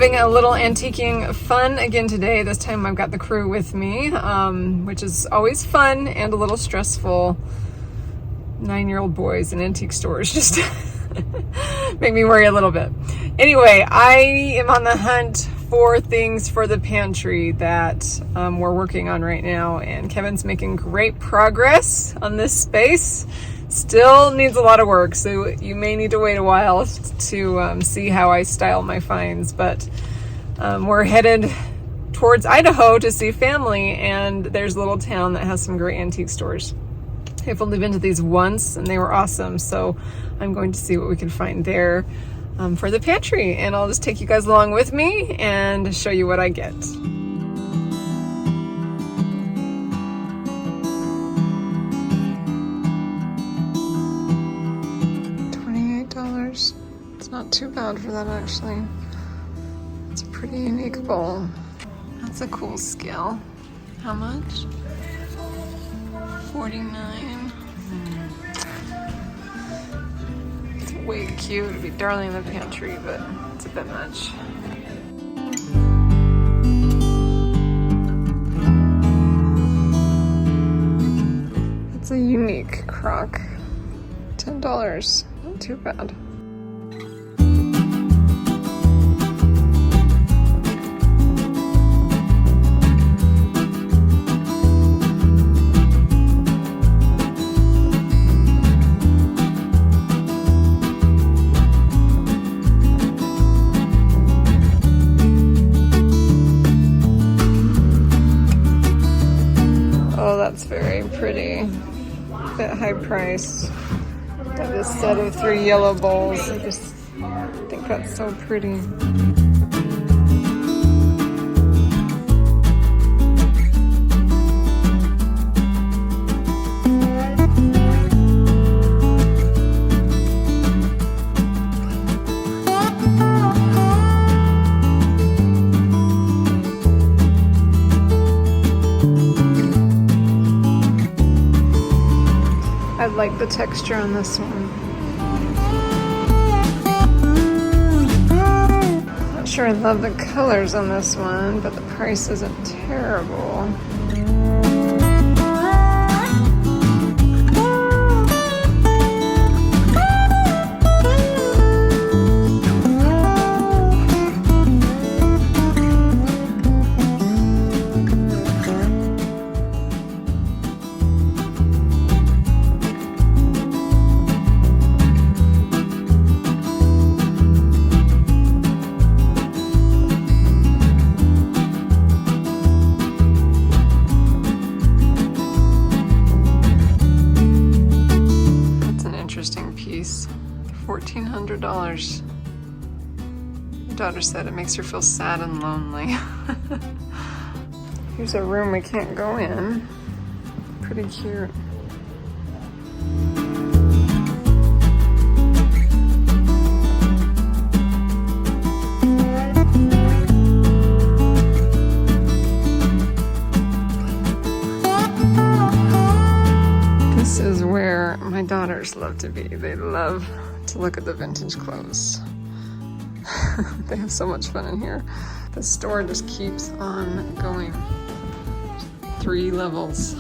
having a little antiquing fun again today. This time I've got the crew with me, which is always fun and a little stressful. 9-year-old boys in antique stores just make me worry a little bit. Anyway, I am on the hunt for things for the pantry that we're working on right now, and Kevin's making great progress on this space. Still needs a lot of work, so you may need to wait a while to see how I style my finds, but we're headed towards Idaho to see family, and there's a little town that has some great antique stores. I've only been to these once and they were awesome, so I'm going to see what we can find there for the pantry, and I'll just take you guys along with me and show you what I get. $28. It's not too bad for that, actually. It's a pretty unique bowl. That's a cool scale. How much? $49. It's way cute. It'd be darling in the pantry, but it's a bit much. It's a unique crock. $10. Not too bad. That's very pretty, a bit high priced. I have a set of 3 yellow bowls. I just think that's so pretty. I like the texture on this one. Not sure I love the colors on this one, but the price isn't terrible. $1,400. My daughter said it makes her feel sad and lonely. Here's a room we can't go in. Pretty cute. This is where my daughters love to be. They love to look at the vintage clothes. They have so much fun in here. The store just keeps on going. 3 levels.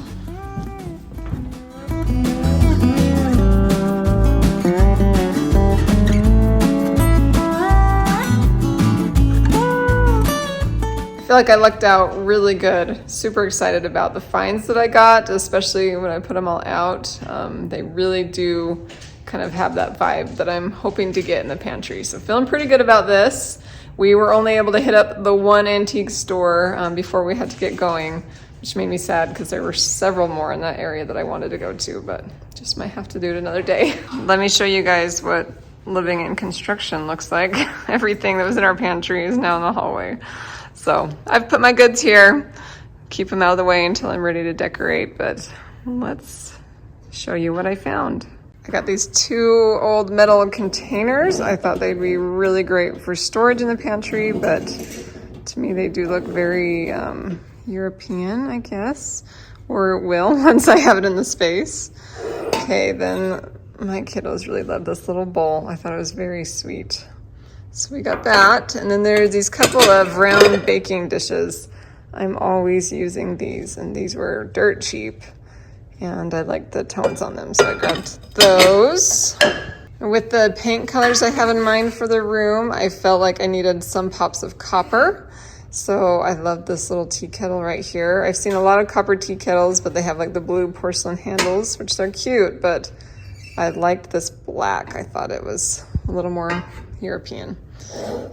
I feel like I lucked out really good. Super excited about the finds that I got, especially when I put them all out. They really do kind of have that vibe that I'm hoping to get in the pantry. So feeling pretty good about this. We were only able to hit up the one antique store before we had to get going, which made me sad because there were several more in that area that I wanted to go to, but just might have to do it another day. Let me show you guys what living in construction looks like. Everything that was in our pantry is now in the hallway. So I've put my goods here, keep them out of the way until I'm ready to decorate, but let's show you what I found. I got these 2 old metal containers. I thought they'd be really great for storage in the pantry, but to me they do look very European, I guess, or it will once I have it in the space. Okay, then my kiddos really love this little bowl. I thought it was very sweet. So we got that. And then there's these couple of round baking dishes. I'm always using these, and these were dirt cheap. And I like the tones on them, so I grabbed those. With the paint colors I have in mind for the room, I felt like I needed some pops of copper. So I love this little tea kettle right here. I've seen a lot of copper tea kettles, but they have like the blue porcelain handles, which they're cute, but I liked this black. I thought it was a little more European.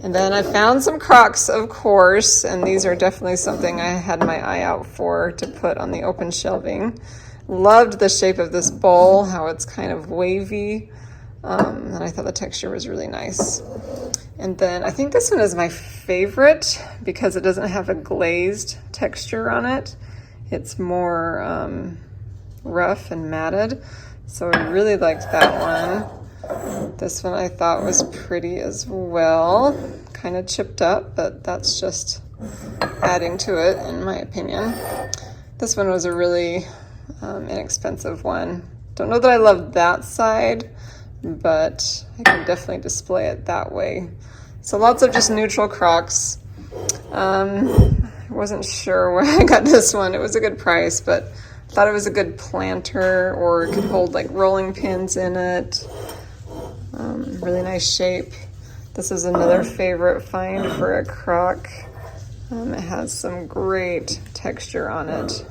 And then I found some Crocs, of course, and these are definitely something I had my eye out for to put on the open shelving. Loved the shape of this bowl, how it's kind of wavy, and I thought the texture was really nice. And then I think this one is my favorite because it doesn't have a glazed texture on it. It's more rough and matted, so I really liked that one. This one I thought was pretty as well, kind of chipped up, but that's just adding to it in my opinion. This one was a really inexpensive one. Don't know that I love that side, but I can definitely display it that way. So lots of just neutral Crocs. I wasn't sure where I got this one. It was a good price, but I thought it was a good planter, or it could hold like rolling pins in it. Really nice shape. This is another favorite find for a Croc. It has some great texture on it.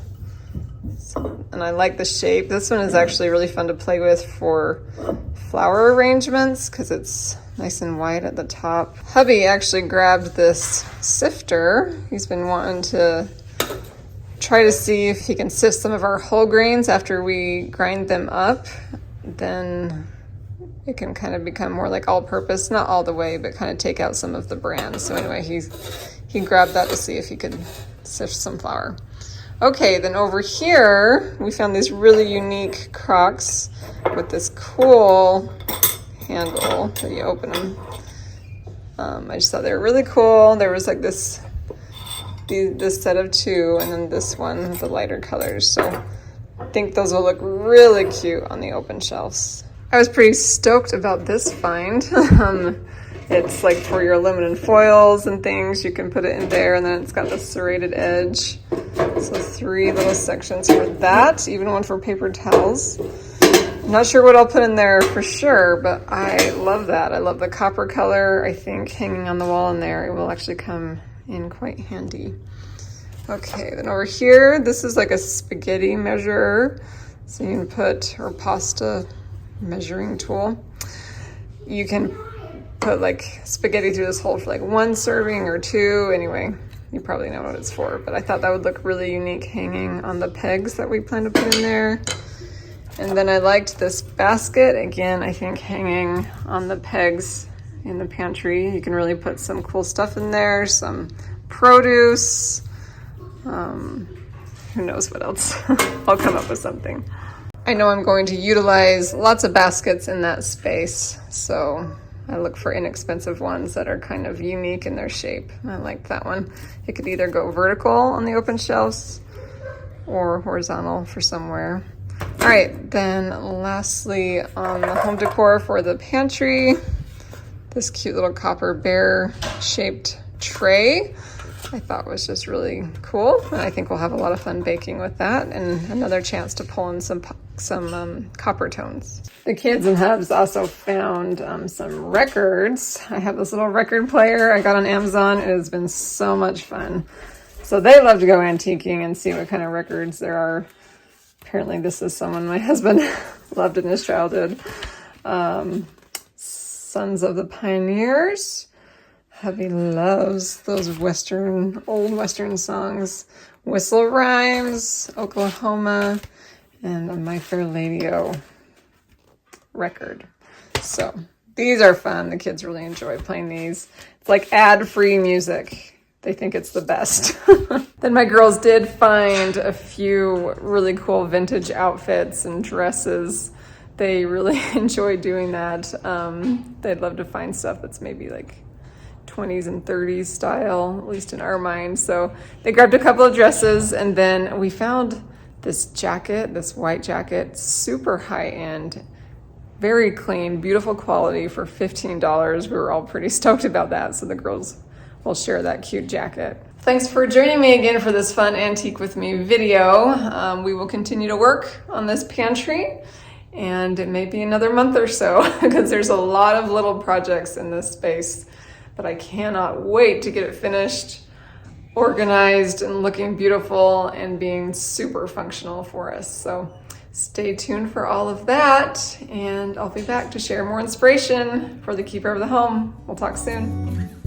And I like the shape. This one is actually really fun to play with for flower arrangements because it's nice and wide at the top. Hubby actually grabbed this sifter. He's been wanting to try to see if he can sift some of our whole grains after we grind them up. Then it can kind of become more like all-purpose, not all the way, but kind of take out some of the bran. So anyway, he grabbed that to see if he could sift some flour. Okay, then over here, we found these really unique Crocs with this cool handle that you open them. I just thought they were really cool. There was like this set of two, and then this one with the lighter colors. So I think those will look really cute on the open shelves. I was pretty stoked about this find. It's like for your aluminum foils and things, you can put it in there, and then it's got the serrated edge. So 3 little sections for that, even one for paper towels. I'm not sure what I'll put in there for sure, but I love that. I love the copper color. I think hanging on the wall in there, it will actually come in quite handy. Okay, then over here, this is like a spaghetti measurer. So you can put, or pasta measuring tool. You can put like spaghetti through this hole for like 1 serving or 2. Anyway, you probably know what it's for, but I thought that would look really unique hanging on the pegs that we plan to put in there. And then I liked this basket. Again, I think hanging on the pegs in the pantry, you can really put some cool stuff in there, some produce, who knows what else. I'll come up with something. I know I'm going to utilize lots of baskets in that space, so I look for inexpensive ones that are kind of unique in their shape. I like that one. It could either go vertical on the open shelves or horizontal for somewhere. All right, then lastly on the home decor for the pantry, this cute little copper bear shaped tray I thought was just really cool. And I think we'll have a lot of fun baking with that, and another chance to pull in some copper tones. The kids and Hubs also found some records. I have this little record player I got on Amazon. It has been so much fun. So they love to go antiquing and see what kind of records there are. Apparently this is someone my husband loved in his childhood. Sons of the Pioneers. Hubby loves those old Western songs. Whistle Rhymes, Oklahoma, and a My Fair Lady-O record. So these are fun. The kids really enjoy playing these. It's like ad-free music. They think it's the best. Then my girls did find a few really cool vintage outfits and dresses. They really enjoy doing that. They'd love to find stuff that's maybe like 20s and 30s style, at least in our mind. So they grabbed a couple of dresses, and then we found this jacket, this white jacket, super high end, very clean, beautiful quality for $15. We were all pretty stoked about that, so the girls will share that cute jacket. Thanks for joining me again for this fun Antique with Me video. We will continue to work on this pantry, and it may be another month or so because there's a lot of little projects in this space, but I cannot wait to get it finished, organized, and looking beautiful and being super functional for us. So stay tuned for all of that, and I'll be back to share more inspiration for the keeper of the home. We'll talk soon.